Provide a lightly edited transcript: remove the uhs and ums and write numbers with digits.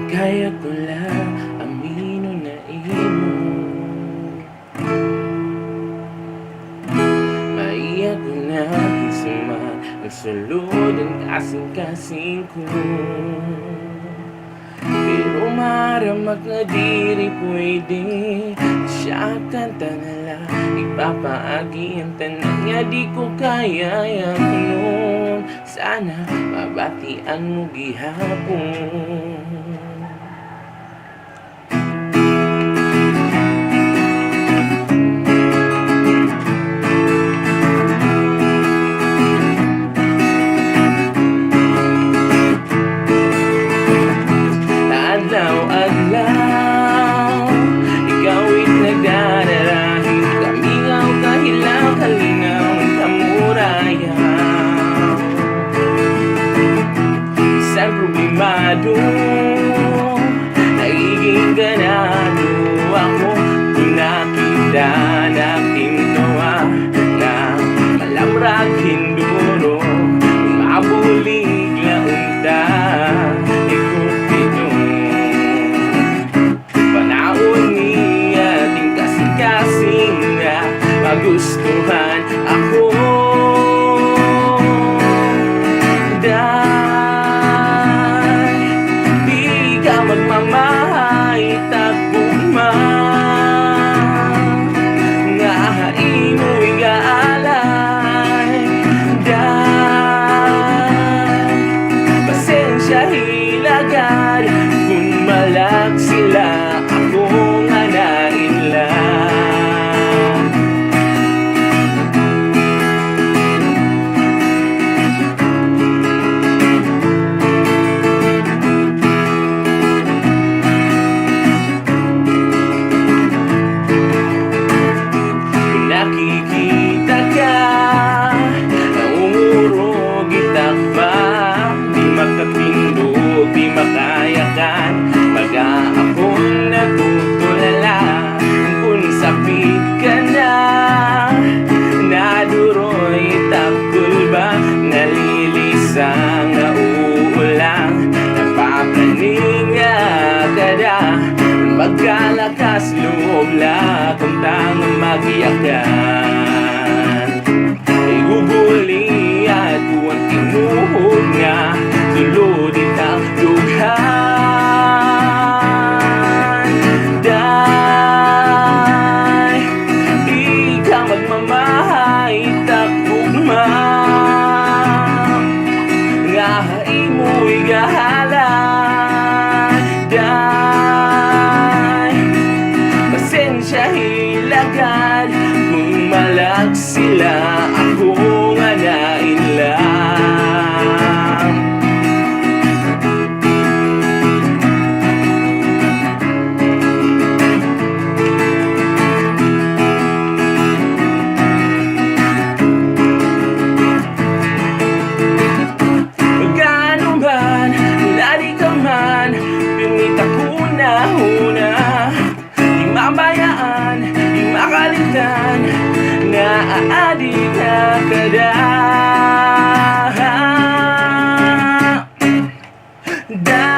kaya ko lang amino na imo. Maiyak ko na kisuman nagsulod ang kasing-kasing ko. Pero maramak na diri pwede siya kanta na lang ipapaagi ang tanan nga di ko kaya yang nun. Sana mabatian mo gihapon. Adlaw-adlaw ikaw'y nagdararahin, kamingaw kahilaw kalinaw ng kamurayaw. Isang problemado nagiging ganado ako kung nakita natin tawa na malamrag hinduro mabulig na unta. Magustuhan ako dahil di ka magmamahay tagpuman nga haimo'y gaalay dahil pasensya hilagad kung malag sila akong hanain lang. Nakikita ka, naumurog itakba, di makapindog, di makayakan, baga akong natutulala. Kung sapit ka na, naduroy takul ba, nalilisang na uulang, napapraning kada, magkalakas loob lang kung tangang magiyakan. Igubuli at buwan tinuhod nga tulod itang dughan dahil di ka magmamahay takbugman nga haimo'y gahalan dahil pasensya hilagad kung malag sila akong hanain lang. Magkano man, lari ka man, pinita ko na una, di mabayaan, di makalitan, nga aadik na kada. Dahil